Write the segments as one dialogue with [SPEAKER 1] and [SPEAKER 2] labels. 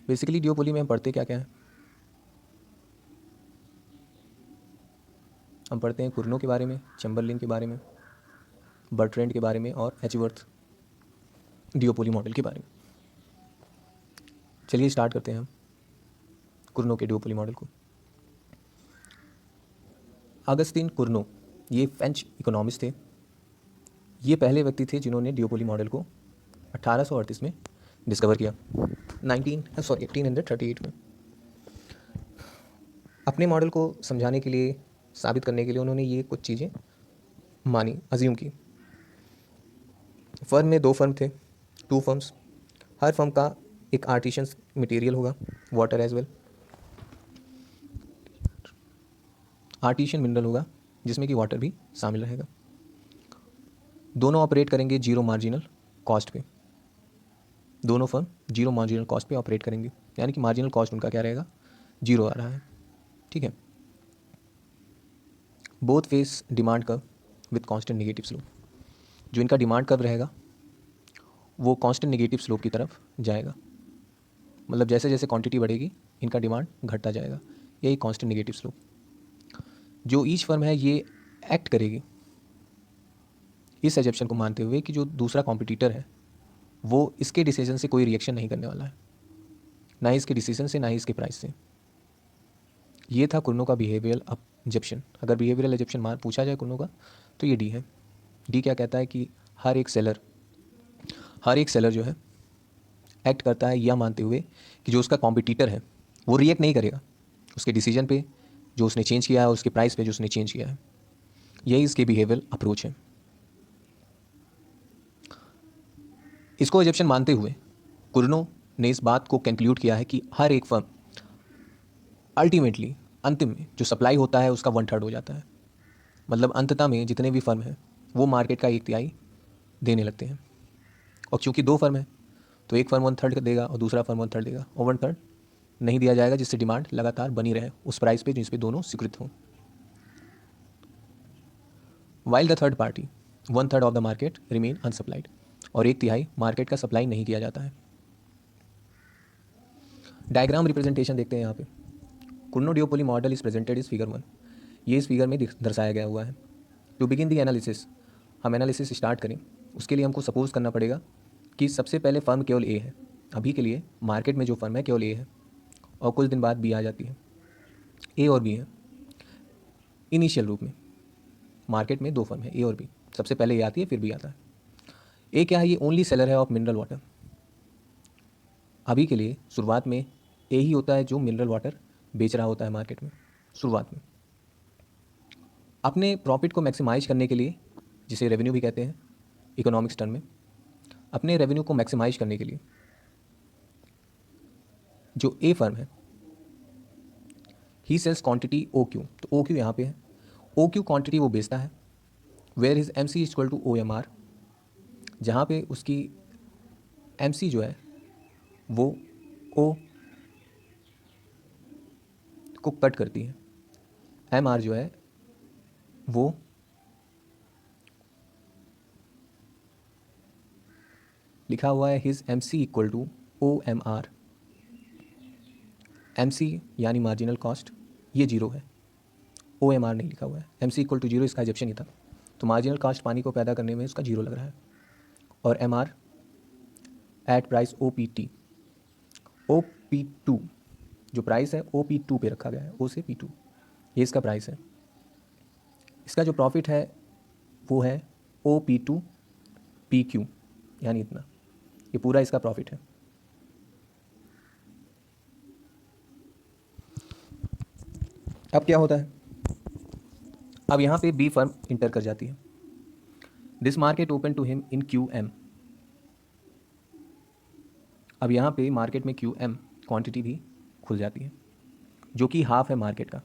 [SPEAKER 1] Basically डिओपोली में हम पढ़ते क्या क्या है, हम पढ़ते हैं कुर्नो के बारे में, चैम्बरलिन के बारे में, बर्ट्रैंड के बारे में और एचवर्थ डिओपोली मॉडल के बारे में। चलिए स्टार्ट करते हैं हम कुर्नो के डिओपोली मॉडल को। अगस्तीन कुर्नो ये फ्रेंच इकोनॉमिस्ट थे। ये पहले व्यक्ति थे जिन्होंने डिओपोली मॉडल को 1838 में डिस्कवर किया, 1838 में। अपने मॉडल को समझाने के लिए, साबित करने के लिए उन्होंने ये कुछ चीज़ें मानी, अज्यूम की। फर्म में 2 फर्म थे, 2 फर्म्स। हर फर्म का एक आर्टिशियन मटेरियल होगा, water as well, artesian mineral होगा जिसमें कि वाटर भी शामिल रहेगा। दोनों ऑपरेट करेंगे जीरो मार्जिनल कॉस्ट पे, दोनों फर्म जीरो मार्जिनल कॉस्ट पे ऑपरेट करेंगे, यानी कि मार्जिनल कॉस्ट उनका क्या रहेगा, जीरो आ रहा है। ठीक है। Both face demand curve with constant negative slope. जो इनका डिमांड कर्व रहेगा वो कांस्टेंट नेगेटिव स्लोप की तरफ जाएगा, मतलब जैसे जैसे क्वांटिटी बढ़ेगी इनका डिमांड घटता जाएगा, यही कांस्टेंट नेगेटिव स्लोप। जो ईच फर्म है ये एक्ट करेगी इस एजप्शन को मानते हुए कि जो दूसरा कॉम्पिटिटर है वो इसके डिसीजन से कोई रिएक्शन नहीं करने वाला है, ना ही इसके डिसीजन से, ना ही इसके प्राइस से। ये था कुर्नो का बिहेवियरल एजप्शन। अगर बिहेवियरल एजप्शन मान पूछा जाए कुर्नो का तो ये डी है। डी क्या कहता है कि हर एक सेलर जो है एक्ट करता है यह मानते हुए कि जो उसका कॉम्पिटिटर है वो रिएक्ट नहीं करेगा उसके डिसीजन पे जो उसने चेंज किया है और उसके प्राइस पे जो उसने चेंज किया है। यही इसके बिहेवियरल अप्रोच है। इसको एजप्शन मानते हुए कुर्नो ने इस बात को कंक्लूड किया है कि हर एक फर्म अल्टीमेटली अंतिम में जो सप्लाई होता है उसका 1/3 हो जाता है, मतलब अंततः में जितने भी फर्म हैं वो मार्केट का 1/3 देने लगते हैं। और क्योंकि 2 फर्म है तो एक फर्म 1/3 देगा और दूसरा फर्म 1/3 देगा, और 1/3 नहीं दिया जाएगा जिससे डिमांड लगातार बनी रहे उस प्राइस पे जिस पे दोनों स्वीकृत हों। While the third party 1/3 of the market remain unsupplied, और 1/3 मार्केट का सप्लाई नहीं किया जाता है। डायग्राम रिप्रेजेंटेशन देखते हैं यहाँ पे। कुर्नो डिओपोली मॉडल इज प्रेजेंटेड इस फिगर 1। ये इस फिगर में दर्शाया गया हुआ है। टू बिगिन दी एनालिसिस, हम एनालिसिस स्टार्ट करें उसके लिए हमको सपोज करना पड़ेगा कि सबसे पहले फर्म केवल ए है। अभी के लिए मार्केट में जो फर्म है केवल ए है, और कुछ दिन बाद बी आ जाती है। ए और बी है इनिशियल रूप में। मार्केट में 2 फर्म है, ए और बी। सबसे पहले ए आती है फिर बी आता है। ए क्या है, ये ओनली सेलर है ऑफ मिनरल वाटर। अभी के लिए शुरुआत में ए ही होता है जो मिनरल वाटर बेच रहा होता है मार्केट में शुरुआत में। अपने प्रॉफिट को मैक्सिमाइज करने के लिए, जिसे रेवेन्यू भी कहते हैं इकोनॉमिक्स टर्म में, अपने रेवेन्यू को मैक्सिमाइज करने के लिए जो ए फर्म है ही सेल्स क्वांटिटी ओ क्यू। तो ओ क्यू यहाँ पे है, ओ क्यू क्वांटिटी वो बेचता है। Where is M C equal to O M R, जहाँ पे उसकी एम सी जो है वो ओ को कट करती है, एम आर जो है वो लिखा हुआ है his M C equal to O M R. M C यानी मार्जिनल कॉस्ट, ये जीरो है, ओ एम आर नहीं लिखा हुआ है। M C equal to zero इसका एजप्शन ही था, तो मार्जिनल कॉस्ट पानी को पैदा करने में उसका जीरो लग रहा है। और M R at price O P T, O P two जो प्राइस है ओ पी टू पे रखा गया है, ओ से पी टू, ये इसका प्राइस है। इसका जो प्रॉफिट है वो है O P two P Q, यानी इतना, ये पूरा इसका प्रॉफिट है। अब क्या होता है, अब यहाँ पे बी फर्म इंटर कर जाती है। This market open to him in Q M. अब यहाँ पे मार्केट में क्यू एम क्वान्टिटी भी खुल जाती है जो कि हाफ है मार्केट का।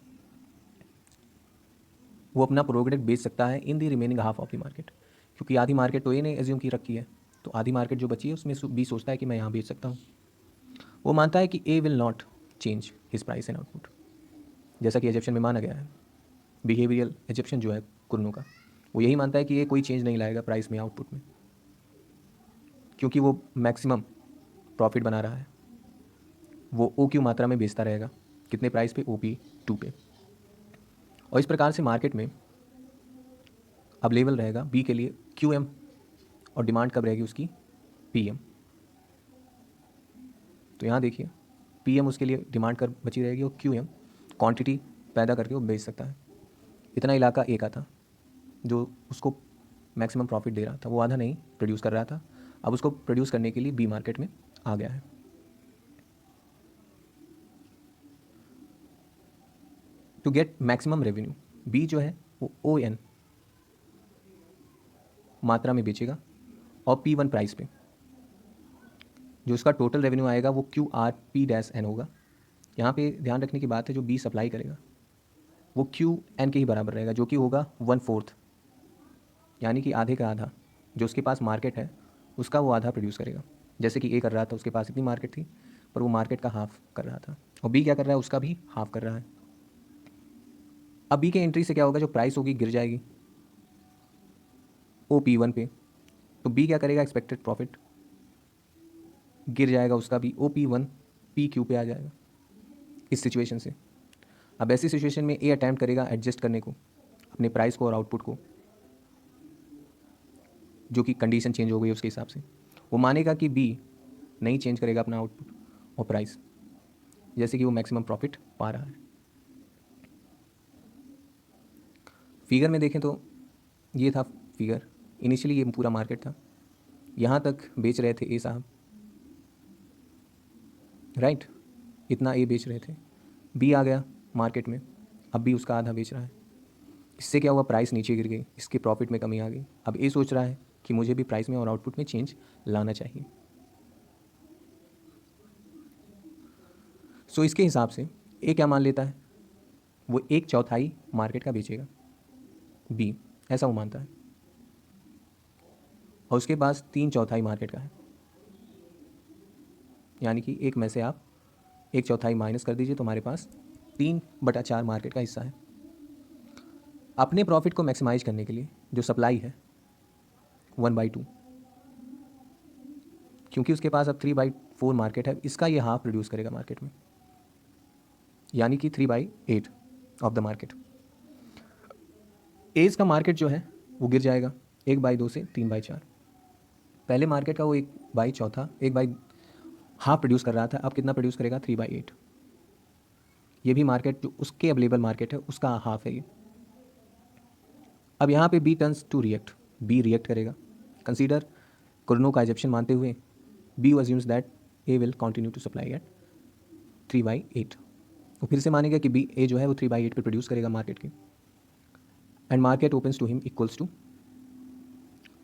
[SPEAKER 1] वो अपना प्रोडक्ट बेच सकता है in the remaining half of the market, क्योंकि आधी मार्केट तो ए ने एज्यूम की रखी है, तो आधी मार्केट जो बची है उसमें बी सोचता है कि मैं यहाँ बेच सकता हूँ। वो मानता है कि A will not change his price and output, जैसा कि एजिप्शियन में माना गया है। बिहेवियरल एजिप्शियन जो है कुर्नो का, वो यही मानता है कि ये कोई चेंज नहीं लाएगा प्राइस में, आउटपुट में, क्योंकि वो मैक्सिमम प्रॉफिट बना रहा है। वो ओ क्यू मात्रा में बेचता रहेगा। कितने प्राइस पे? OP2 पे। और इस प्रकार से मार्केट में अवेलेबल रहेगा बी के लिए QM, और डिमांड कब रहेगी उसकी? PM। तो यहाँ देखिए PM उसके लिए डिमांड कर बची रहेगी, और QM क्वांटिटी पैदा करके वो बेच सकता है। इतना इलाका ए का था जो उसको मैक्सिमम प्रॉफिट दे रहा था, वो आधा नहीं प्रोड्यूस कर रहा था, अब उसको प्रोड्यूस करने के लिए बी मार्केट में आ गया है। To get maximum revenue, B जो है वो ON मात्रा में बेचेगा, और P1 प्राइस पे जो उसका टोटल रेवेन्यू आएगा वो QRP-N होगा। यहाँ पे ध्यान रखने की बात है, जो बी सप्लाई करेगा वो QN के ही बराबर रहेगा, जो कि होगा 1/4, यानी कि आधे का आधा। जो उसके पास मार्केट है उसका वो आधा प्रोड्यूस करेगा। जैसे कि ए कर रहा था, उसके पास इतनी मार्केट थी, पर वो मार्केट का हाफ कर रहा था, और बी क्या कर रहा है? उसका भी हाफ कर रहा है। अब बी के एंट्री से क्या होगा? जो प्राइस होगी गिर जाएगी OP1 पे, तो बी क्या करेगा? एक्सपेक्टेड प्रॉफिट गिर जाएगा उसका भी, OP1 PQ पे आ जाएगा इस सिचुएशन से। अब ऐसी सिचुएशन में ए अटैम्प्ट करेगा एडजस्ट करने को अपने प्राइस को और आउटपुट को, जो कि कंडीशन चेंज हो गई उसके हिसाब से। वो मानेगा कि बी नहीं चेंज करेगा अपना आउटपुट और प्राइस, जैसे कि वो मैक्सिमम प्रॉफिट पा रहा है। फिगर में देखें तो ये था फिगर, इनिशियली ये पूरा मार्केट था, यहाँ तक बेच रहे थे ए साहब, राइट, इतना ए बेच रहे थे, बी आ गया मार्केट में, अब भी उसका आधा बेच रहा है। इससे क्या हुआ? प्राइस नीचे गिर गई, इसके प्रॉफिट में कमी आ गई। अब ए सोच रहा है कि मुझे भी प्राइस में और आउटपुट में चेंज लाना चाहिए। सो इसके हिसाब से ए क्या मान लेता है? वो 1/4 मार्केट का बेचेगा, बी ऐसा वो मानता है, और उसके पास 3/4 मार्केट का है, यानी कि एक में से आप 1/4 माइनस कर दीजिए तो हमारे पास 3/4 मार्केट का हिस्सा है। अपने प्रॉफिट को मैक्सिमाइज करने के लिए जो सप्लाई है 1/2, क्योंकि उसके पास अब 3/4 मार्केट है, इसका ये हाफ प्रोड्यूस करेगा मार्केट में, यानी कि 3/8 ऑफ द मार्केट। एज का मार्केट जो है वो गिर जाएगा 1/2 से 3/4। पहले मार्केट का वो 1/4, 1/2 प्रोड्यूस कर रहा था, अब कितना प्रोड्यूस करेगा? 3/8। ये भी मार्केट जो उसके अवेलेबल मार्केट है उसका हाफ है ये। अब यहाँ पे B turns to react, B react करेगा। कंसीडर कुर्नो का एजप्शन मानते हुए B assumes that A will continue to supply at 3/8। वो फिर से मानेगा कि बी ए जो है वो 3/8 पे प्रोड्यूस करेगा मार्केट की, and market opens to him equals to,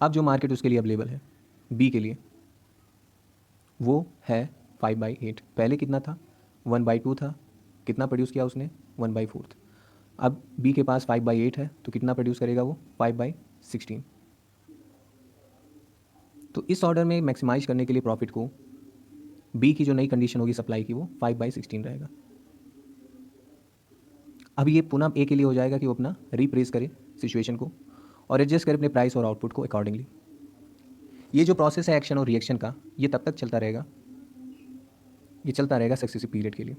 [SPEAKER 1] अब जो मार्केट उसके लिए अवेलेबल है बी के लिए वो है 5/8। पहले कितना था? 1/2 था, कितना प्रोड्यूस किया उसने? 1/4। अब बी के पास 5/8 है, तो कितना प्रोड्यूस करेगा वो? 5/16। तो इस ऑर्डर में मैक्सिमाइज करने के लिए प्रॉफिट को बी की जो नई कंडीशन होगी सप्लाई की वो 5/16 रहेगा। अब ये पुनः ए के लिए हो जाएगा कि वो अपना रीप्रेस करे सिचुएशन को और एडजस्ट करे अपने प्राइस और आउटपुट को अकॉर्डिंगली। ये जो प्रोसेस है एक्शन और रिएक्शन का, ये तब तक चलता रहेगा, ये चलता रहेगा सक्सेसिव पीरियड के लिए,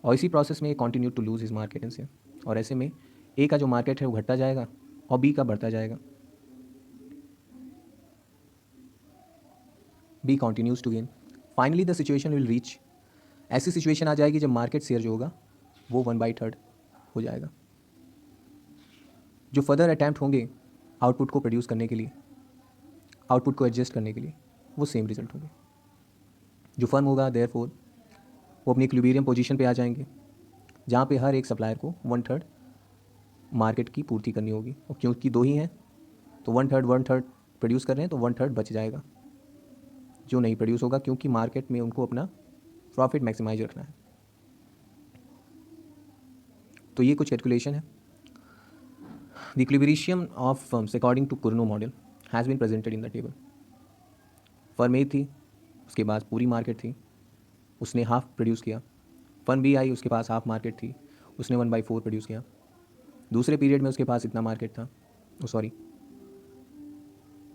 [SPEAKER 1] और इसी प्रोसेस में ये continue to lose his market in से, और ऐसे में ए का जो मार्केट है वो घटता जाएगा और बी का बढ़ता जाएगा। B continues to gain, finally the situation will reach, ऐसी सिचुएशन आ जाएगी जब मार्केट शेयर जो होगा वो 1/3 हो जाएगा। जो फर्दर अटैम्प्ट होंगे आउटपुट को प्रोड्यूस करने के लिए, आउटपुट को एडजस्ट करने के लिए, वो सेम रिजल्ट होंगे। जो फर्म होगा देयरफॉर वो अपनी इक्विलिब्रियम पोजीशन पे आ जाएंगे, जहाँ पे हर एक सप्लायर को 1/3 मार्केट की पूर्ति करनी होगी, और क्योंकि दो ही हैं तो 1/3 प्रोड्यूस कर रहे हैं तो 1/3 बच जाएगा जो नहीं प्रोड्यूस होगा, क्योंकि मार्केट में उनको अपना प्रॉफिट मैक्सिमाइज रखना है। तो ये कुछ कैलकुलेशन है। The equilibrium of firms according to Cournot model has been presented in the table. Firm A थी, उसके पास पूरी मार्केट थी, उसने हाफ प्रोड्यूस किया। फर्म बी आई, उसके पास हाफ मार्केट थी, उसने 1/4 प्रोड्यूस किया। दूसरे पीरियड में उसके पास इतना मार्केट था, सॉरी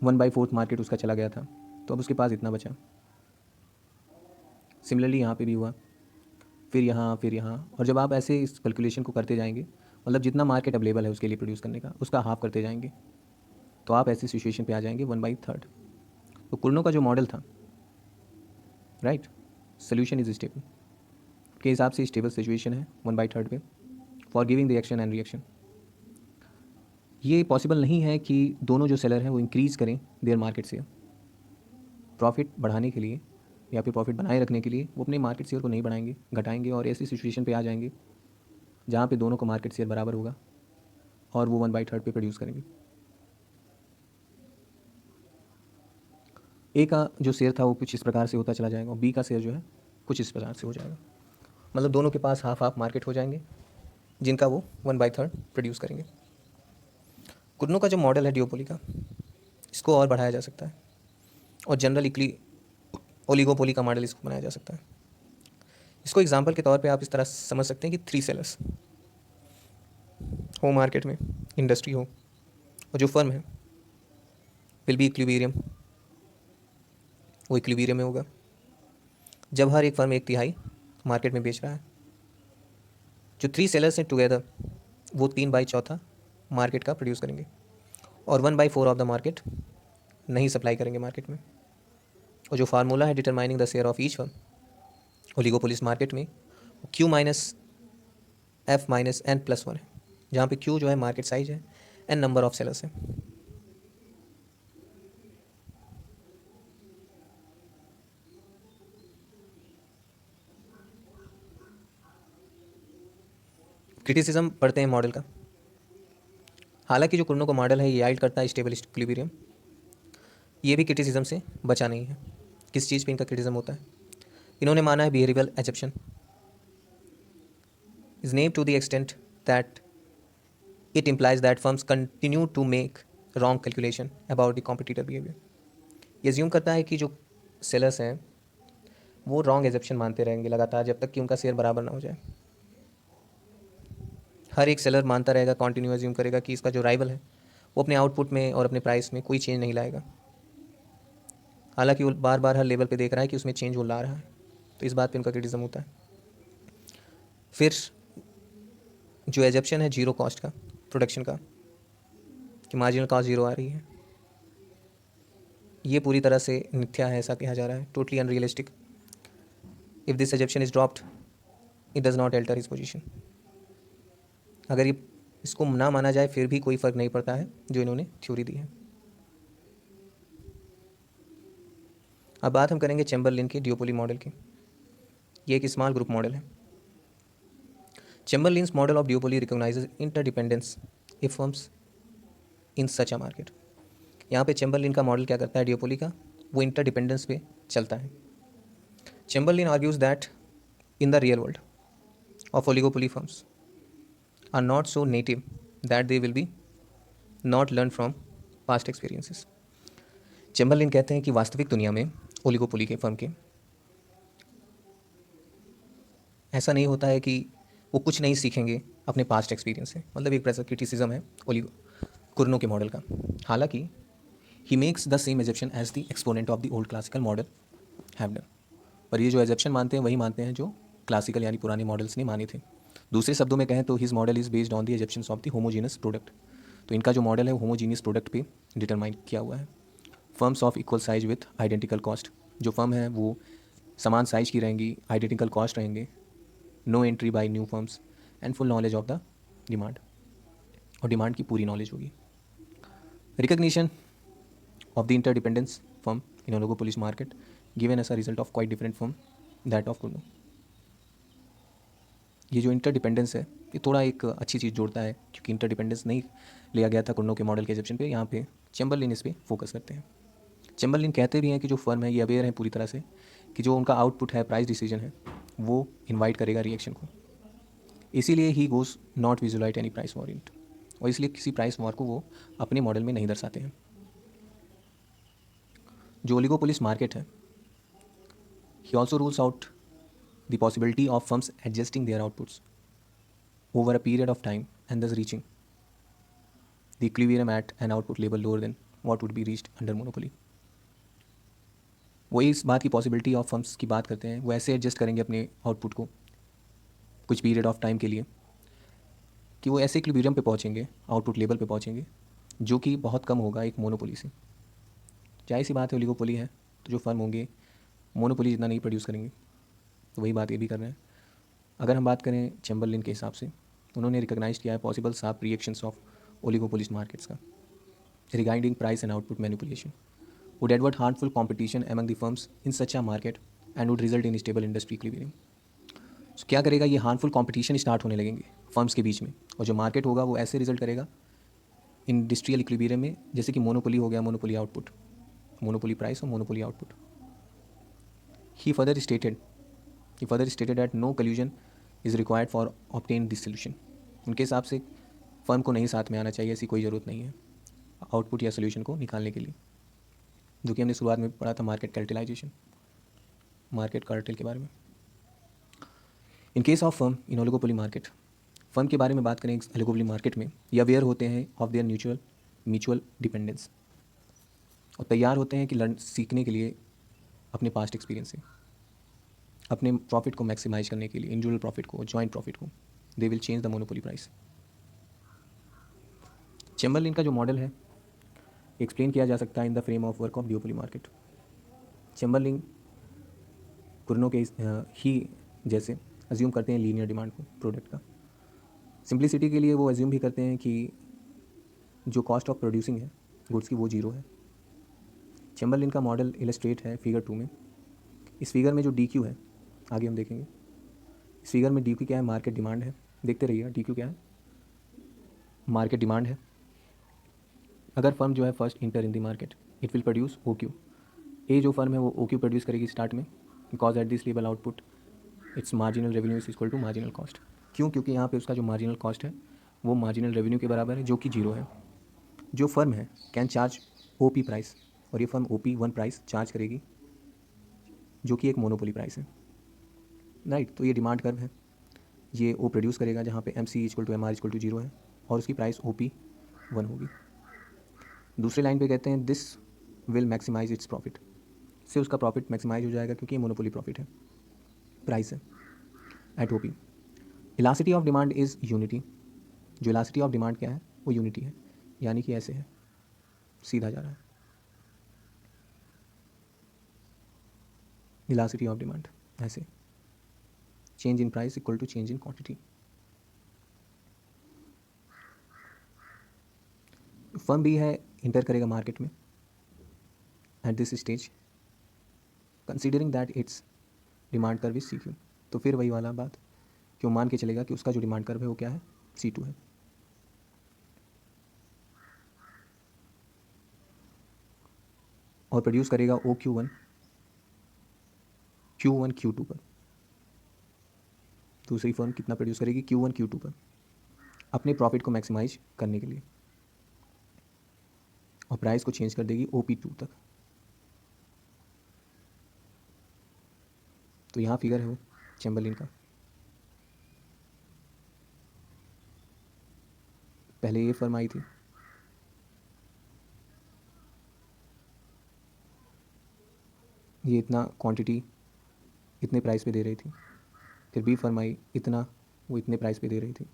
[SPEAKER 1] 1/4 मार्केट उसका चला गया था, तो अब उसके पास इतना बचा। सिमिलरली यहाँ पे भी हुआ, फिर यहाँ, फिर यहाँ, और जब आप ऐसे इस कैलकुलेशन को करते जाएंगे, मतलब जितना मार्केट अवेलेबल है उसके लिए प्रोड्यूस करने का, उसका हाफ करते जाएंगे, तो आप ऐसी सिचुएशन पे आ जाएंगे 1/3। तो कुर्नो का जो मॉडल था, राइट, सोल्यूशन इज स्टेबल के हिसाब से स्टेबल सिचुएशन है 1/3 पे for giving the action and reaction. ये पॉसिबल नहीं है कि दोनों जो सेलर हैं वो इंक्रीज़ करें देयर मार्केट शेयर। प्रॉफिट बढ़ाने के लिए या फिर प्रॉफिट बनाए रखने के लिए वो अपने मार्केट शेयर को नहीं बढ़ाएंगे, घटाएंगे, और ऐसी सिचुएशन पे आ जाएंगे जहाँ पे दोनों को मार्केट शेयर बराबर होगा और वो 1/3 पे प्रोड्यूस करेंगे। ए का जो शेयर था वो कुछ इस प्रकार से होता चला जाएगा और बी का शेयर जो है कुछ इस प्रकार से हो जाएगा, मतलब दोनों के पास हाफ हाफ मार्केट हो जाएंगे जिनका वो 1/3 प्रोड्यूस करेंगे। कुर्नो का जो मॉडल है डिओपोली का, इसको और बढ़ाया जा सकता है और जनरल इक्ली ओलिगोपोली का मॉडल इसको बनाया जा सकता है। इसको एग्जांपल के तौर पे आप इस तरह समझ सकते हैं कि 3 सेलर्स हो मार्केट में, इंडस्ट्री हो, और जो फर्म है विल बी इक्विलिब्रियम, वो इक्विलिब्रियम में होगा जब हर एक फर्म 1/3 मार्केट में बेच रहा है। जो 3 सेलर्स हैं टुगेदर वो 3/4 मार्केट का प्रोड्यूस करेंगे और 1/4 ऑफ द मार्केट नहीं सप्लाई करेंगे मार्केट में। और जो फार्मूला है determining the share of each firm oligopolies market में, Q minus F minus N+1 है, जहाँ पे Q जो है मार्केट साइज है, N नंबर ऑफ सेलर्स है। क्रिटिसिज्म पढ़ते हैं मॉडल का। हालांकि जो कुर्नो का मॉडल है ये याइल्ड करता है स्टेबल इक्विलिब्रियम, ये भी क्रिटिसिज्म से बचा नहीं है। किस चीज़ पे इनका क्रिटिसिज्म होता है? इन्होंने माना है behavioural assumption is named to the extent that it implies that firms continue to make wrong calculation about the competitor behavior। ये ज्यूम करता है कि जो सेलर्स हैं वो रॉन्ग एजप्शन मानते रहेंगे लगातार जब तक कि उनका शेयर बराबर ना हो जाए। हर एक सेलर मानता रहेगा, कॉन्टिन्यू एज्यूम करेगा कि इसका जो राइवल है वो अपने आउटपुट में और अपने प्राइस में कोई चेंज नहीं लाएगा, हालांकि वो बार बार हर लेवल पे देख रहा है कि उसमें चेंज वो ला रहा है। तो इस बात पे उनका क्रिटिसिज्म होता है। फिर जो एजप्शन है जीरो कॉस्ट का प्रोडक्शन का, कि मार्जिनल कॉस्ट जीरो आ रही है, ये पूरी तरह से मिथ्या है, ऐसा कहा जा रहा है, totally unrealistic. If this assumption is dropped it does not alter his position. अगर ये इसको ना माना जाए फिर भी कोई फ़र्क नहीं पड़ता है जो इन्होंने थ्योरी दी है। अब बात हम करेंगे चैम्बरलिन के डिओपोली मॉडल की। ये एक स्मॉल ग्रुप मॉडल है। Chamberlin's model of duopoly recognizes interdependence if firms in such a market. यहाँ पे चैम्बरलिन का मॉडल क्या करता है डिओपोली का, वो इंटरडिपेंडेंस पे चलता है। Chamberlain argues that in the real world of oligopoly firms are not so native that they will be not learn from past experiences। Chamberlain कहते हैं कि वास्तविक दुनिया में ओलिगोपोली के फर्म के ऐसा नहीं होता है कि वो कुछ नहीं सीखेंगे अपने पास्ट एक्सपीरियंस से, मतलब एक प्रकार क्रिटिसिज्म है ओलिगो कुर्नो के मॉडल का। हालांकि he makes the same assumption as the exponent of the old classical model have done, पर ये जो एजप्शन मानते हैं वही मानते हैं जो क्लासिकल यानी पुराने मॉडल्स ने माने थे। दूसरे शब्दों में कहें तो his model is based on the assumptions of the homogeneous product. तो इनका जो मॉडल है वो होमोजीनियस प्रोडक्ट पे डिटरमाइन किया हुआ है। Firms of equal size with identical cost, जो फर्म है वो समान साइज की रहेंगी, आइडेंटिकल कॉस्ट रहेंगे, no entry by new firms and full knowledge of the demand, और डिमांड की पूरी नॉलेज होगी। Recognition of the interdependence firm in oligopoly market given as a result of quite different from that of Kuno। ये जो interdependence है ये थोड़ा एक अच्छी चीज़ जोड़ता है, क्योंकि इंटरडिपेंडेंस नहीं लिया गया था कुर्नो के मॉडल के एजप्शन पे, यहाँ पे चैम्बरलिन इस पे फोकस करते हैं। चैम्बरलिन कहते भी हैं कि जो फर्म है ये अवेयर है पूरी तरह से कि जो उनका आउटपुट है, प्राइस डिसीजन है, वो इन्वाइट करेगा रिएक्शन को, इसीलिए he goes not visualize any price war in, और इसलिए किसी प्राइस वॉर को वो अपने मॉडल में नहीं दर्शाते हैं। जो ओलिगोपोलिस मार्केट है, he also rules out the possibility of firms adjusting their outputs over a period of time and thus reaching the equilibrium at an output level lower than what would be reached under monopoly। वो इस बात की possibility of firms की बात करते हैं, वो ऐसे एडजस्ट करेंगे अपने आउटपुट को कुछ पीरियड ऑफ टाइम के लिए कि वो ऐसे इक्विलिब्रियम पे पहुंचेंगे, आउटपुट लेवल पे पहुंचेंगे जो कि बहुत कम होगा एक मोनोपोली से। जाहिर सी बात है, ओलिगोपोली है तो जो फर्म होंगे मोनोपोली जितना नहीं प्रोड्यूस करेंगे, तो वही बात ये भी कर रहे हैं। अगर हम बात करें चैम्बरलिन के हिसाब से, उन्होंने रिकॉग्नाइज किया है पॉसिबल साफ रिएक्शंस ऑफ ओलिगोपोलिस्ट मार्केट्स का regarding price and output manipulation would advert harmful competition among the firms in such a market and would result in stable industry equilibrium. So, क्या करेगा, ये हार्मफुल कंपटीशन स्टार्ट होने लगेंगे firms के बीच में, और जो मार्केट होगा वो ऐसे रिजल्ट करेगा इंडस्ट्रियल इक्विलिब्रियम में, जैसे कि मोनोपोली हो गया, मोनोपोली आउटपुट, मोनोपोली प्राइस और monopoly output. He further stated that no collusion is required for obtain this solution. उनके हिसाब से फर्म को नहीं साथ में आना चाहिए, ऐसी कोई ज़रूरत नहीं है आउटपुट या सोल्यूशन को निकालने के लिए, जो कि हमने शुरुआत में पढ़ा था मार्केट कार्टेलाइजेशन, मार्केट कार्टेल के बारे में। इन case of firm in oligopoly market, firm के बारे में बात करें ओलिगोपोली मार्केट में, ये अवेयर होते हैं ऑफ देयर म्यूचुअल डिपेंडेंस, और तैयार होते हैं कि सीखने के लिए अपने पास्ट एक्सपीरियंस से, अपने प्रॉफिट को मैक्सिमाइज करने के लिए, इंडिविजुअल प्रॉफिट को, जॉइंट प्रॉफिट को, they will change the monopoly price. Chamberlin का जो मॉडल है एक्सप्लेन किया जा सकता है in the frame of work of duopoly market. Chamberlin Cournot के ही जैसे अज्यूम करते हैं लीनियर डिमांड को प्रोडक्ट का। सिंप्लिसिटी के लिए वो अज्यूम भी करते हैं कि जो कॉस्ट ऑफ प्रोड्यूसिंग है गुड्स की वो जीरो है। चैम्बरलिन का मॉडल इलस्ट्रेट है फिगर 2 में। इस फिगर में जो डी क्यू है, आगे हम देखेंगे, इस फिगर में डी क्यू क्या है, मार्केट डिमांड है। देखते रहिएगा डी क्यू क्या है, मार्केट डिमांड है। अगर फर्म जो है first enter in the market, it will produce O Q. A जो फर्म है वो ओ क्यू प्रोड्यूस करेगी स्टार्ट में, because at this level output its marginal revenue is equal to marginal cost. क्यों? क्योंकि यहाँ पे उसका जो मार्जिनल कॉस्ट है वो मार्जिनल रेवेन्यू के बराबर है, जो कि जीरो है। जो फर्म है can charge O P price, और ये firm O P 1 price charge करेगी, जो कि एक मोनोपोली प्राइस है, राइट। तो ये डिमांड कर्व है, ये ओ प्रोड्यूस करेगा जहाँ पे M C equal to M R equal to zero है, और उसकी प्राइस ओ पी 1 होगी। दूसरे लाइन पे कहते हैं this will maximise its profit, से उसका प्रॉफिट मैक्सिमाइज हो जाएगा क्योंकि ये मोनोपोली प्रॉफिट है, प्राइस है at O P. Elasticity of demand is unity. जो इलासिटी ऑफ डिमांड क्या है वो यूनिटी है, यानी कि ऐसे है, सीधा जा रहा है। इलासिटी ऑफ डिमांड ऐसे, change in price equal to change in quantity. Firm भी है इंटर करेगा मार्केट में at this stage, considering that its demand curve is C Q. तो फिर वही वाला बात, क्यों मान के चलेगा कि उसका जो डिमांड कर्व है वो क्या है, C2 है। और प्रोड्यूस करेगा ओ Q1 Q2 पर। दूसरी फर्म कितना प्रोड्यूस करेगी, Q1 Q2 पर, अपने प्रॉफिट को मैक्सिमाइज करने के लिए, और प्राइस को चेंज कर देगी OP2 तक। तो यहाँ फिगर है वो चैम्बरलिन का। पहले ये फर्म आई थी, ये इतना क्वांटिटी इतने प्राइस पे दे रही थी, फिर बी फर्म आई इतना, वो इतने प्राइस पे दे रही थी।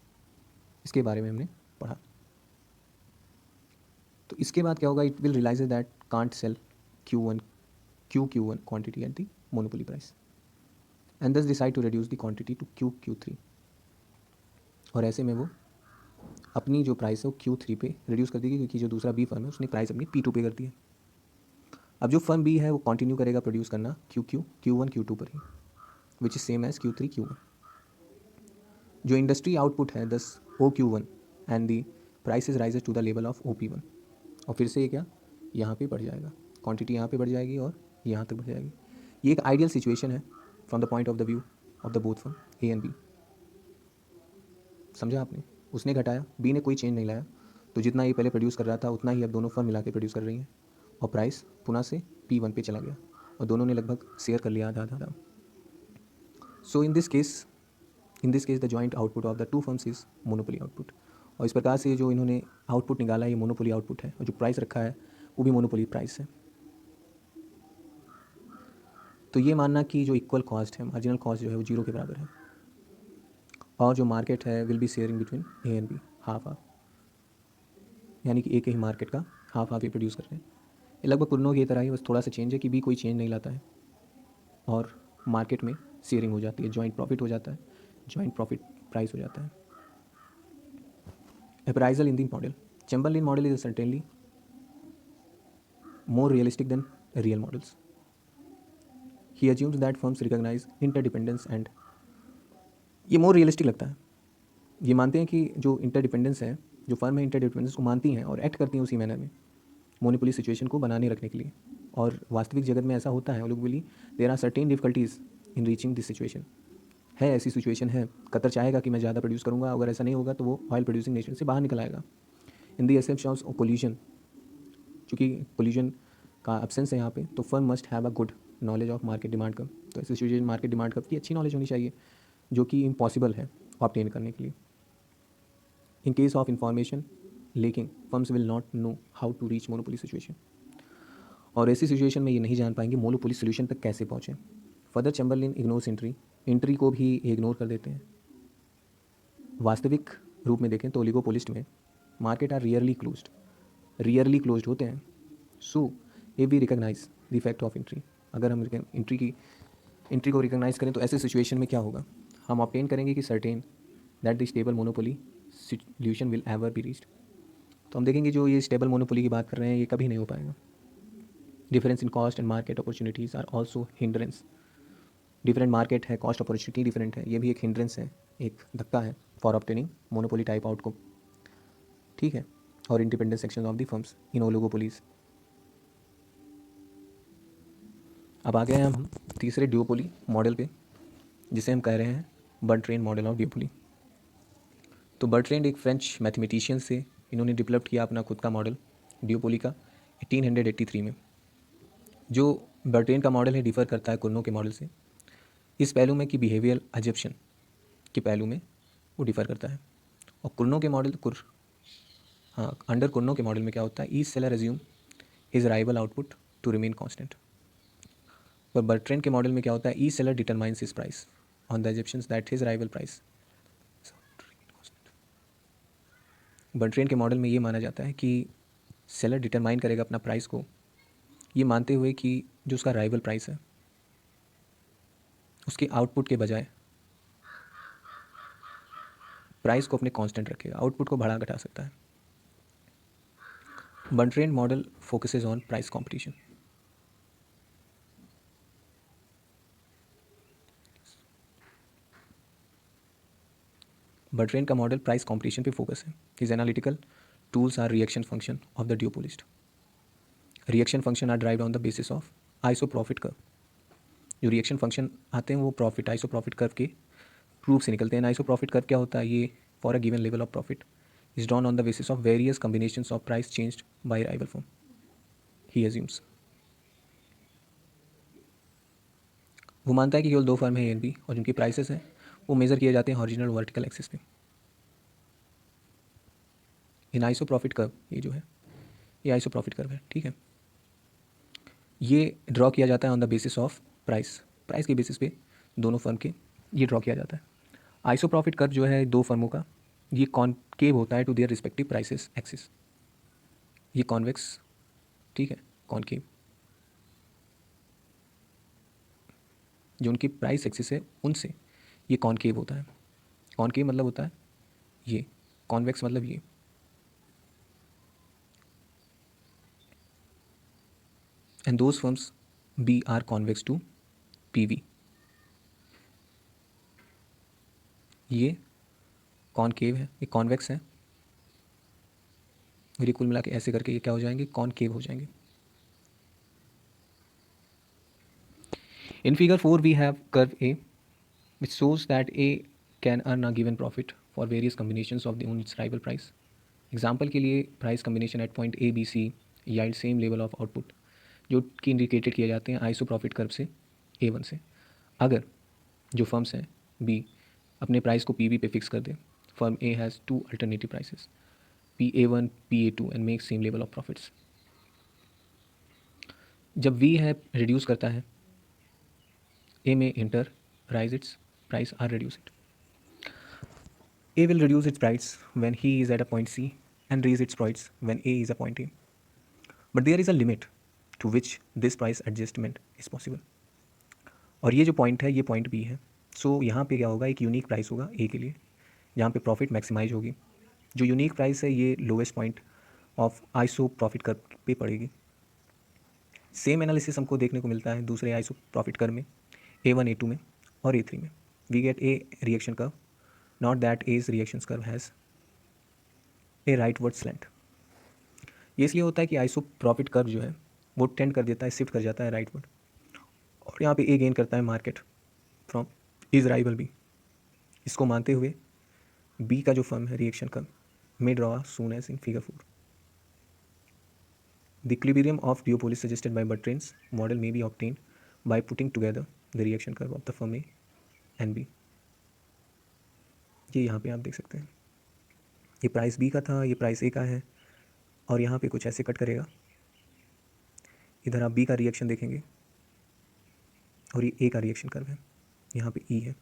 [SPEAKER 1] इसके बारे में हमने पढ़ा। तो इसके बाद क्या होगा, it will realise that can't sell Q1 quantity at the monopoly price and thus decide to reduce the quantity to Q3। और ऐसे में वो अपनी जो प्राइस है वो Q3 पे रिड्यूस कर देगी, क्योंकि जो दूसरा बी फर्म है उसने प्राइस अपनी P2 पे कर दी है। अब जो फर्म बी है वो कंटिन्यू करेगा प्रोड्यूस करना Q1 Q2 पर ही, which is same as Q3 Q1। जो इंडस्ट्री आउटपुट है thus OQ1 and the prices rises to the level of OP1। और फिर से ये क्या, यहाँ पे बढ़ जाएगा, क्वांटिटी यहाँ पे बढ़ जाएगी और यहाँ तक बढ़ जाएगी। ये एक आइडियल सिचुएशन है from the point of the view of the both firm A and B। समझा आपने? उसने घटाया, B ने कोई चेंज नहीं लाया, तो जितना ये पहले प्रोड्यूस कर रहा था उतना ही अब दोनों फर्म मिला के प्रोड्यूस कर रही हैं, और प्राइस पुनः से P1 पे चला गया, और दोनों ने लगभग शेयर कर लिया आधा आधा। So in this case the joint output of the two firms is monopoly output. और इस प्रकार से जो इन्होंने आउटपुट निकाला है ये मोनोपोली आउटपुट है, और जो प्राइस रखा है वो भी मोनोपोली प्राइस है। तो ये मानना कि जो इक्वल कॉस्ट है, मार्जिनल कॉस्ट जो है वो जीरो के बराबर है, और जो मार्केट है will be sharing between A and B half half, यानी कि ए के ही मार्केट का हाफ हाफ ही प्रोड्यूस कर रहे हैं। ये लगभग कुरनों की तरह ही, बस थोड़ा सा चेंज है कि बी कोई चेंज नहीं लाता है और मार्केट में शेयरिंग हो जाती है, जॉइंट प्रॉफिट हो जाता है, जॉइंट प्रॉफिट प्राइस हो जाता है। Appraisal in the model, Chamberlain model is certainly more realistic than real models. He assumes that firms recognize interdependence and ये more realistic लगता है। ये मानते हैं कि जो इंटरडिपेंडेंस है, जो फर्म है इंटरडिपेंडेंस को मानती हैं और एक्ट करती हैं उसी मैनर में मोनोपोली सिचुएशन को बनाने रखने के लिए। और वास्तविक जगत में ऐसा होता है, वो लोग बोली there are certain difficulties in reaching this situation. है ऐसी सिचुएशन है, कतर चाहेगा कि मैं ज़्यादा प्रोड्यूस करूँगा, अगर ऐसा नहीं होगा तो वो ऑयल प्रोड्यूसिंग नेशन से बाहर निकल आएगा। इन दी एसेप्शन ऑफ कोलिजन, चूँकि कोलिजन का एब्सेंस है यहाँ पे, तो firm must have a good knowledge of market demand curve. तो ऐसी सिचुएशन मार्केट डिमांड कर्व की अच्छी नॉलेज होनी चाहिए, जो कि इम्पॉसिबल है ऑब्टेन करने के लिए। इन केस ऑफ इंफॉर्मेशन लेकिन firms will not know how to reach monopoly situation, और ऐसी सिचुएशन में ये नहीं जान पाएंगे मोनोपोली सोल्यूशन तक कैसे पहुँचें। फर्दर चैम्बरलिन इग्नोर्स एंट्री को भी इग्नोर कर देते हैं। वास्तविक रूप में देखें तो ओलिगोपोलिस्ट में मार्केट आर रियरली क्लोज्ड होते हैं। So A we recognize the effect of entry, अगर हम एंट्री को रिकॉग्नाइज करें तो ऐसे सिचुएशन में क्या होगा, हम ऑब्टेन करेंगे कि certain that the stable monopoly solution will ever be reached. तो हम देखेंगे जो ये स्टेबल मोनोपोली की बात कर रहे हैं ये कभी नहीं हो पाएगा। Difference in cost and market opportunities are also hindrance. Different market है, कॉस्ट अपॉर्चुनिटी डिफरेंट है, ये भी एक हिंड्रेंस है, एक धक्का है for obtaining monopoly type outcome. ठीक है, और independent section of the firms in oligopolies. अब आ गए हैं हम तीसरे ड्यूओपोली मॉडल पे, जिसे हम कह रहे हैं बर्ट्रेंड मॉडल ऑफ ड्यूओपोली। तो बर्ट्रेंड एक फ्रेंच मैथमेटिशियन से इन्होंने डेवलप किया अपना खुद का मॉडल ड्यूओपोली का 1883 में। जो बर्ट्रेंड का मॉडल है डिफ़र करता है कुर्नो के मॉडल से इस पहलू में कि बिहेवियल अजप्शन के पहलू में वो डिफ़र करता है। और कुर्नो के मॉडल अंडर कुर्नो के मॉडल में क्या होता है, each seller assume his rival output to remain constant. पर बर्ट्रेंड के मॉडल में क्या होता है, each seller determines his price on the assumptions that his rival price. Bertrand के मॉडल में ये माना जाता है कि सेलर डिटरमाइन करेगा अपना प्राइस को ये मानते हुए कि जो उसका राइवल प्राइस है उसके आउटपुट के बजाय प्राइस को अपने कांस्टेंट रखेगा, आउटपुट को बढ़ा घटा सकता है। Bertrand model focuses on price competition. Bertrand का मॉडल प्राइस कंपटीशन पे फोकस है। His analytical tools are reaction function of the duopolist. Reaction function are derived on the basis of iso profit curve. जो reaction function आते हैं वो profit iso profit curve के रूप से निकलते हैं। आइसो प्रॉफिट कर्व क्या होता है, ये for a given level of profit is drawn on the basis of various combinations of price changed by rival firm, he assumes. वो मानता है कि केवल दो फर्म है ए एंड बी और जिनकी प्राइसेस हैं वो मेज़र किए जाते हैं हॉरिजॉन्टल वर्टिकल एक्सिस पे। इन आइसो प्रॉफिट कर्व, ये जो है ये आइसो प्रॉफिट कर्व है, ठीक है। ये ड्रॉ किया जाता है on the basis of price के बेसिस पे दोनों फर्म के ये ड्रॉ किया जाता है। आइसो प्रॉफिट कर्व जो है दो फर्मों का ये कॉनकेव होता है to their respective prices axis. ये कॉन्वेक्स, ठीक है, कॉनकेव। जो उनकी प्राइस एक्सिस है उनसे ये कॉनकेव होता है। कॉनकेव मतलब होता है ये, कॉन्वेक्स मतलब ये। And those firms B are convex to P. V concave है, ये कॉन्वेक्स है, और ये कुल मिला के ऐसे करके ये क्या हो जाएंगे, कॉनकेव हो जाएंगे। In figure 4 we have curve A which shows that A can earn a given profit for various combinations of the its rival price. Example के लिए price combination at point A B C yield same level of output, जो कि indicated किए जाते हैं iso profit curve से A1 से। अगर जो फर्म्स हैं बी अपने प्राइस को पी बी पे फिक्स कर दे, firm A has two alternative prices PA1 PA2 and make same level of profits. जब वी है रिड्यूस करता है A may enter, rise its price or reduce it. A will reduce its price when he is at a point C and raise its price when A is a point A. But there is a limit to which this price adjustment is possible. और ये जो point है ये point B है. सो यहाँ पे क्या होगा, एक यूनिक प्राइस होगा ए के लिए जहाँ पे प्रॉफिट मैक्सिमाइज होगी. जो यूनिक प्राइस है ये lowest point of iso profit curve पे पड़ेगी. सेम एनालिसिस हमको देखने को मिलता है दूसरे आइसो प्रॉफिट कर्व में A1 A2 में और A3 में. We get a reaction curve, not that as reaction curve has a rightward slant. ये इसलिए होता है कि आइसो प्रॉफिट कर्व जो है वो टेंड कर देता है, शिफ्ट कर जाता है राइटवर्ड. और यहाँ पे ए गेन करता है market from his rival B. इसको मानते हुए बी का जो फर्म है reaction curve may draw soon as in figure 4. The equilibrium of duopoly suggested by Bertrand's model may be obtained by putting together the reaction curve of the firm A and B. ये यहाँ पे आप देख सकते हैं, ये price B का था, ये प्राइस A का है और यहाँ पे कुछ ऐसे कट करेगा. इधर आप B का रिएक्शन देखेंगे और ये A का रिएक्शन कर्व है, यहाँ पे E है.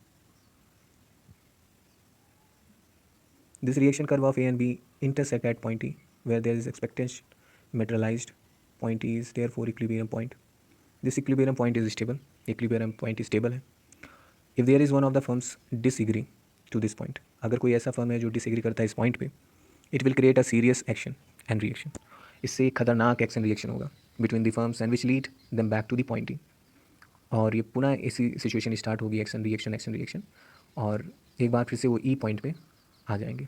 [SPEAKER 1] This reaction curve of A and B intersect at point E, where there is expectation materialized. Point E is therefore equilibrium point. This equilibrium point is stable. Equilibrium point is stable है. If there is one of the firms disagree to this point, अगर कोई ऐसा firm है जो disagree करता है इस point पे, it will create a serious action and reaction. इससे एक खतरनाक एक्शन रिएक्शन होगा between the firms and which lead them back to the point E. और ये पुनः ऐसी सिचुएशन स्टार्ट होगी, एक्शन रिएक्शन, और एक बार फिर से वो ई पॉइंट पे आ जाएंगे.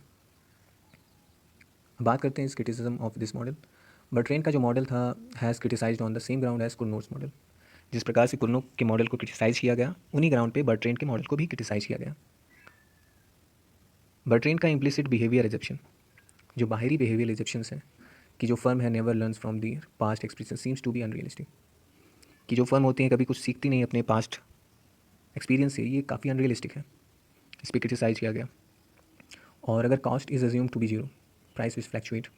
[SPEAKER 1] बात करते हैं इस criticism of this model. Bertrand का जो मॉडल था has criticized on the same ground as Cournot's model. जिस प्रकार से कुर्नो के मॉडल को क्रिटिसाइज़ किया गया उन्हीं ग्राउंड पे बर्ट्रेन के मॉडल को भी क्रिटिसाइज़ किया गया. बर्ट्रेन का इम्प्लिसिट बिहेवियर एजप्शन, जो बाहरी बिहेवियर एजप्शंस हैं कि जो फर्म है never learns from the past experience seems to be unrealistic. कि जो फर्म होती हैं कभी कुछ सीखती नहीं अपने पास्ट एक्सपीरियंस से, ये काफ़ी अनरियलिस्टिक है. इस पर क्रिटिसाइज़ किया गया. और अगर cost is assume to be zero, price will fluctuate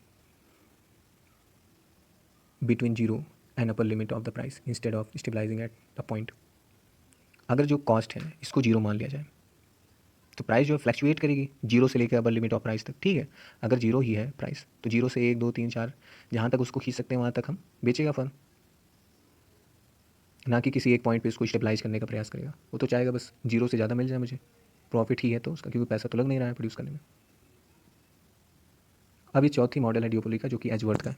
[SPEAKER 1] between zero and upper limit of the price instead of stabilizing at a point. अगर जो कॉस्ट है इसको जीरो मान लिया जाए तो प्राइस जो है फ्लैक्चुएट करेगी जीरो से लेकर अपर लिमिट ऑफ प्राइस तक. ठीक है, अगर जीरो ही है प्राइस तो जीरो से 1 2 3 4 जहाँ तक उसको खींच सकते हैं वहाँ तक हम बेचेगा फर्म, ना कि किसी एक पॉइंट पे इसको स्टेबलाइज करने का प्रयास करेगा. वो तो चाहेगा बस जीरो से ज़्यादा मिल जाए मुझे, प्रॉफिट ही है तो उसका, क्योंकि पैसा तो लग नहीं रहा है प्रोड्यूस करने में. अब ये चौथी मॉडल है डिओपोली का जो कि एजवर्थ का है.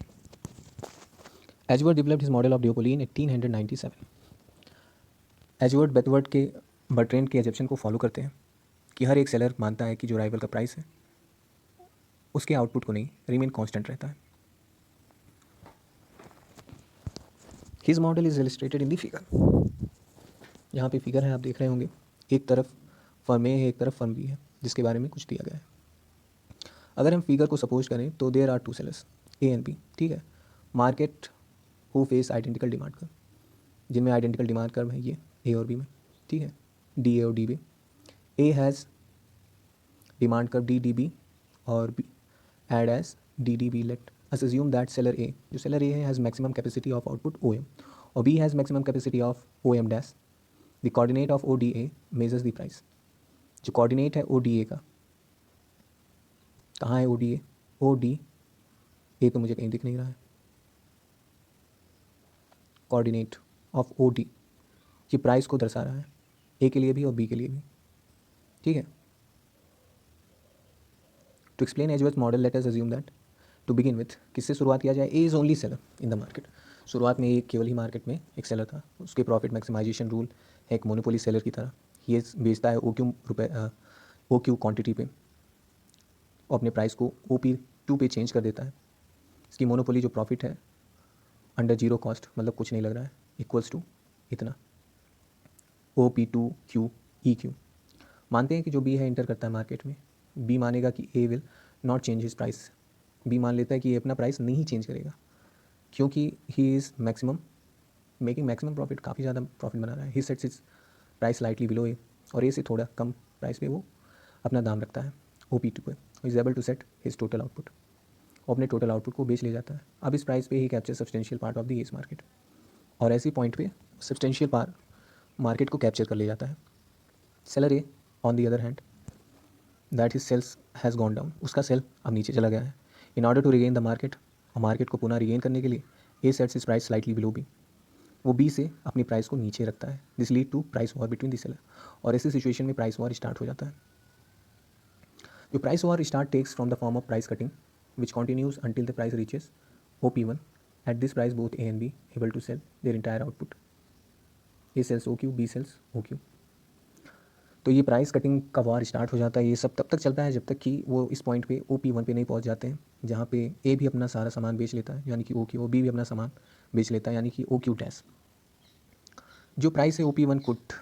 [SPEAKER 1] Edgeworth developed his model of duopoly in 1897. Edgeworth बेथवर्थ के बर्ट्रेन के एजप्शन को फॉलो करते हैं कि हर एक सेलर मानता है कि जो राइवल का प्राइस है उसके आउटपुट को नहीं रिमेन कांस्टेंट रहता है. His model is illustrated in the figure. यहाँ पे फिगर है, आप देख रहे होंगे. एक तरफ फर्म ए है, एक तरफ फर्म बी है, जिसके बारे में कुछ दिया गया है. अगर हम फिगर को सपोज करें तो there are two sellers A and B. ठीक है, market who face identical demand curve, जिनमें आइडेंटिकल डिमांड कर्व है ये ए और बी में. ठीक है, डी ए और D B. A has demand curve D D B और बी एड as D D B. Let us assume that seller A, जो सेलर ए है, has maximum capacity of output O M और B has maximum capacity of O M dash. The coordinate of O D A measures the price. जो coordinate है O D ए का, कहाँ है O D ए? ओ D ए तो मुझे कहीं दिख नहीं रहा है. कोऑर्डिनेट ऑफ ओ डी ये प्राइस को दर्शा रहा है ए के लिए भी और बी के लिए भी. ठीक है, to explain Edgeworth model let us assume that to begin with किससे शुरुआत किया जाए. A is only seller in the market. शुरुआत में ए केवल ही मार्केट में एक सेलर था. उसके प्रॉफिट मैक्सिमाइजेशन रूल है एक मोनोपोली सेलर की तरह. ये बेचता है ओ क्यू क्वान्टिटी पे और अपने प्राइस को ओ पी टू पे चेंज कर देता है. इसकी मोनोपोली जो प्रॉफिट है अंडर जीरो कॉस्ट, मतलब कुछ नहीं लग रहा है, इक्वल्स टू इतना O P two Q E Q. मानते हैं कि जो बी है इंटर करता है मार्केट में, बी मानेगा कि A will not change his price. B मान लेता है कि ए अपना प्राइस नहीं चेंज करेगा क्योंकि he is maximum making maximum profit, काफ़ी ज़्यादा प्रॉफिट बना रहा है. He sets his price slightly below A और ए से थोड़ा कम प्राइस पे वो अपना दाम रखता है ओ पी टू पे. Is able to set his total output, वो अपने टोटल आउटपुट को बेच ले जाता है. अब इस प्राइस पे he capture substantial part of the S market और ऐसी पॉइंट पे सब्सटेंशियल मार्केट को कैप्चर कर ले जाता है। Seller A on the other hand that his sales has gone down, उसका सेल अब नीचे चला गया है। In order to regain the market, और मार्केट को पुनः रिगेन करने के लिए A sets his price slightly below B, वो बी से अपनी प्राइस को नीचे रखता है। This lead to price war between the seller, और ऐसी सिचुएशन में प्राइस वॉर स्टार्ट हो जाता है। जो price war start takes from the form of price cutting which continues until the price reaches OP1. At this price both A and B able to sell their entire output. A sells OQ, B sells OQ। तो ये price cutting का वार start हो जाता है। ये सब तब तक चलता है जब तक कि वो इस पॉइंट पे OP1 पे नहीं पहुंच जाते हैं, जहाँ पे ए भी अपना सारा सामान बेच लेता है यानी कि OQ, और बी भी अपना सामान बेच लेता है यानी कि OQ डैश। जो प्राइस है OP1 could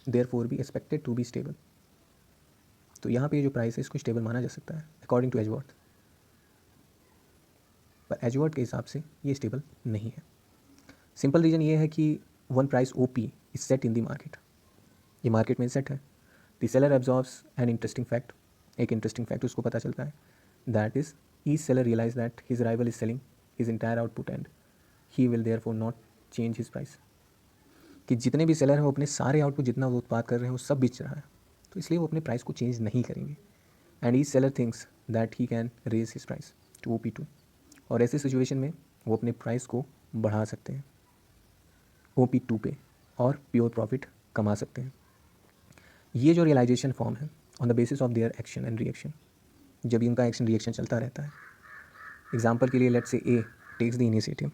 [SPEAKER 1] therefore be expected to be stable. तो यहाँ पे जो प्राइस है इसको स्टेबल माना जा सकता है अकॉर्डिंग टू एजवर्थ, पर एजवर्थ के हिसाब से ये स्टेबल नहीं है। सिंपल रीज़न ये है कि one price OP is set in the market, ये मार्केट में सेट है। The seller absorbs an interesting fact, एक इंटरेस्टिंग फैक्ट उसको पता चलता है, that is each seller realise that his rival is selling his entire output and he will therefore not change his price. कि जितने भी seller हैं वो अपने सारे आउटपुट जितना वो उत्पाद कर रहे हैं वो सब बेच रहा है, तो इसलिए वो अपने प्राइस को चेंज नहीं करेंगे। And each seller thinks that he can raise his price to OP2, और ऐसी सिचुएशन में वो अपने प्राइस को बढ़ा सकते हैं OP2 पे और प्योर प्रॉफिट कमा सकते हैं। ये जो रियलाइजेशन फॉर्म है on the basis of their action and reaction, जब इनका एक्शन रिएक्शन चलता रहता है। एग्जाम्पल के लिए let's say A takes the initiative,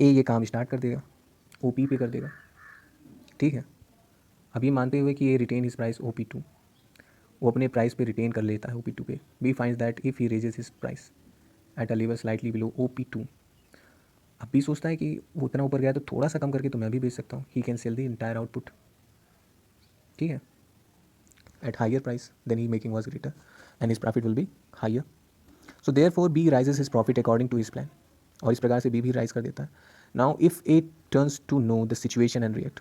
[SPEAKER 1] A ये काम स्टार्ट कर देगा, OP पे कर देगा, ठीक है। अभी मानते हुए कि ये रिटेन हिज प्राइस OP2, वो अपने प्राइस पे रिटेन कर लेता है OP2 पे। B finds that if he raises his price at a level slightly below OP2, अब भी सोचता है कि वो उतना ऊपर गया तो थोड़ा सा कम करके तो मैं भी बेच सकता हूँ। He can sell the entire output, ठीक है, at higher price than he making was greater and his profit will be higher. So therefore B raises his profit according to his plan, और इस प्रकार से B भी rise कर देता है। Now if A turns to know the situation and react,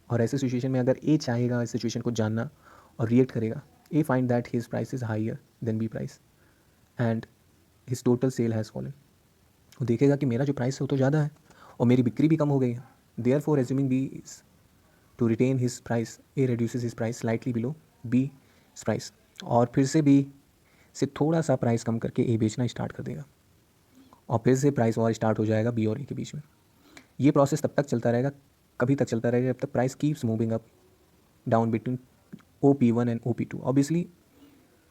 [SPEAKER 1] और ऐसे सिचुएशन में अगर ए चाहेगा इस सिचुएशन को जानना और रिएक्ट करेगा, A find that his price is higher than B price and his total sale has fallen. वो देखेगा कि मेरा जो प्राइस है वो तो ज़्यादा है और मेरी बिक्री भी कम हो गई है। Therefore assuming B is to retain his price, A reduces his price slightly below B price, और फिर से बी से थोड़ा सा प्राइस कम करके ए बेचना स्टार्ट कर देगा, और फिर से प्राइस वॉर स्टार्ट हो जाएगा बी और ए के बीच में। ये प्रोसेस तब तक चलता रहेगा, कभी तक चलता रहेगा जब तक price keeps moving up down between OP1 and OP2। Obviously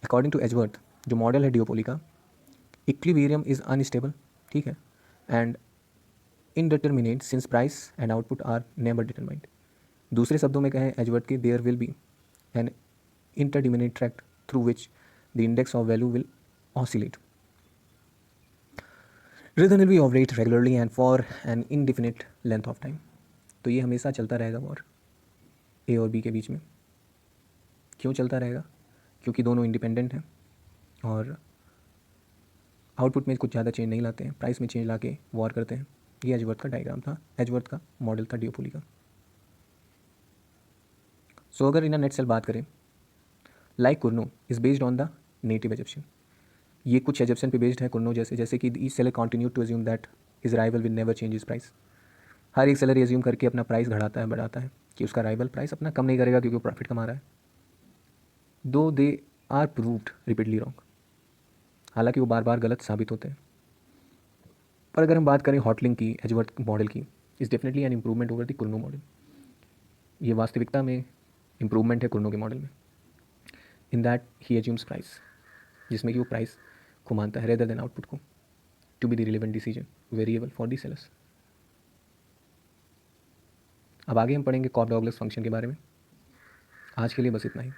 [SPEAKER 1] according to Edgeworth जो मॉडल है डिओपोली का, इक्विलिब्रियम इज अनस्टेबल, ठीक है, and indeterminate since price and output are never determined. दूसरे शब्दों में कहें एजवर्थ के, there will be an indeterminate tract through which the index of value will oscillate, rhythm will be operate regularly and for an indefinite length of time. तो ये हमेशा चलता रहेगा वॉर ए और बी के बीच में। क्यों चलता रहेगा? क्योंकि दोनों इंडिपेंडेंट हैं और आउटपुट में कुछ ज़्यादा चेंज नहीं लाते हैं, प्राइस में चेंज ला के वॉर करते हैं। ये एजवर्थ का डायग्राम था, एजवर्थ का मॉडल था डिओपोली का। सो अगर इन नेट सेल बात करें, like Cournot is based on the native assumption. ये कुछ एजप्शन पे बेस्ड है कुर्नो जैसे, जैसे कि each seller continue to assume that his rival will never change his price. हर एक सेलर एज्यूम करके अपना प्राइस बढ़ाता है कि उसका राइवल प्राइस अपना कम नहीं करेगा क्योंकि वो प्रॉफिट कमा रहा है। Though they are proved repeatedly wrong, हालांकि वो बार बार गलत साबित होते हैं। पर अगर हम बात करें हॉटलिंग की, एजवर्थ मॉडल की, is definitely an improvement over the Cournot model. ये वास्तविकता में इम्प्रूवमेंट है कुर्नो के मॉडल में। In that he assumes price, जिसमें कि वो प्राइस को मानता है रेदर देन आउटपुट को to be the relevant decision variable for the sellers. अब आगे हम पढ़ेंगे कॉप डॉगलेस फंक्शन के बारे में। आज के लिए बस इतना ही।